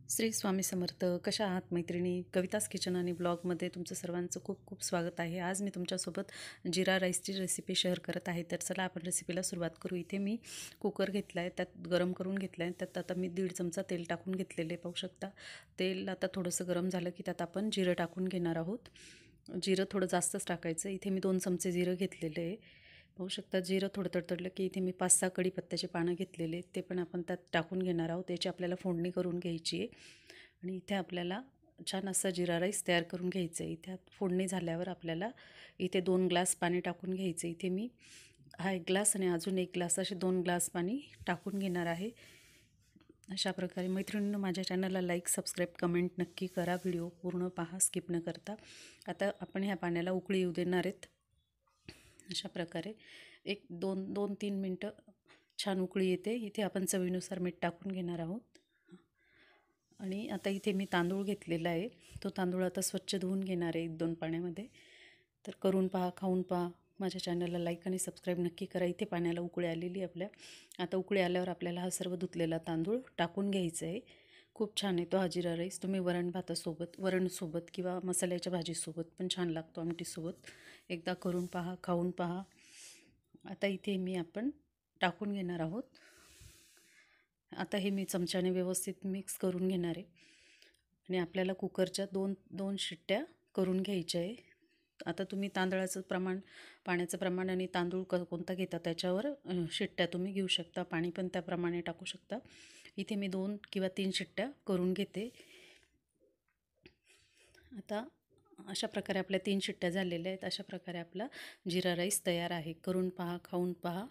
श्री स्वामी समर्थ. कशा आहात मैत्रिणी? कविताच किचन आणि ब्लॉगमध्ये तुमचं सर्वांचं खूप खूप स्वागत आहे. आज मी तुमच्यासोबत जिरा राईसची रेसिपी शेअर करत आहे. तर चला आपण रेसिपीला सुरुवात करू. इथे मी कुकर घेतला आहे, त्यात गरम करून घेतला आहे. त्यात आता मी 1.5 चमचा तेल टाकून घेतलेले पाहू शकता. तेल आता थोडंसं गरम झालं की त्यात आपण जिरं टाकून घेणार आहोत. जिरं थोडं जास्तच टाकायचं. इथे मी 2 चमचे जिरं घेतलेले आहे. पाहू शकता. जिरं थोडं तडतडलं की इथे मी 5-6 कढीपत्त्याचे पानं घेतलेले, ते पण आपण त्यात टाकून घेणार आहोत. त्याची आपल्याला फोडणी करून घ्यायची आहे आणि इथे आपल्याला छान असा जिरा राईस तयार करून घ्यायचं आहे. इथे फोडणी झाल्यावर आपल्याला इथे 2 ग्लास पाणी टाकून घ्यायचं. इथे मी हा 1 ग्लास आणि अजून 1 ग्लास असे 2 ग्लास पाणी टाकून घेणार आहे. अशा प्रकारे मैत्रिणींनो, माझ्या चॅनलला लाईक, सबस्क्राईब, कमेंट नक्की करा. व्हिडिओ पूर्ण पहा, स्किप न करता. आता आपण ह्या पाण्याला उकळी येऊ देणार आहेत. अशा प्रकारे 2-3 मिनटं छान उकळी येते. इथे आपण चवीनुसार मीठ टाकून घेणार आहोत. आणि आता इथे मी तांदूळ घेतलेला आहे. तो तांदूळ आता स्वच्छ धुवून घेणार आहे 1-2 पाण्यामध्ये. तर करून पहा, खाऊन पहा. माझ्या चॅनलला लाईक आणि सबस्क्राईब नक्की करा. इथे पाण्याला उकळी आलेली आपल्या. आता उकळी आल्यावर आपल्याला हा सर्व धुतलेला तांदूळ टाकून घ्यायचा आहे. खूप छान येतो हा जिरा राईस. तुम्ही वरणसोबत किंवा मसाल्याच्या भाजीसोबत पण छान लागतो, आमटीसोबत. एकदा करून पहा, खाऊन पहा. आता इथे आपण टाकून घेणार आहोत. आता हे मी चमच्याने व्यवस्थित मिक्स करून घेणार आहे आणि आपल्याला कुकरच्या दोन शिट्ट्या करून घ्यायच्या आहे. आता तुम्ही तांदळाचं प्रमाण, पाण्याचं प्रमाण आणि तांदूळ कोणता घेता त्याच्यावर शिट्ट्या तुम्ही घेऊ शकता. पाणी पण त्याप्रमाणे टाकू शकता. इथे मी 2 किंवा 3 शिट्ट्या करून घेते. आता अशा प्रकारे आपल्या 3 शिट्ट्या झालेल्या आहेत. अशा प्रकारे आपला जिरा राईस तयार आहे. करून पहा, खाऊन पहा.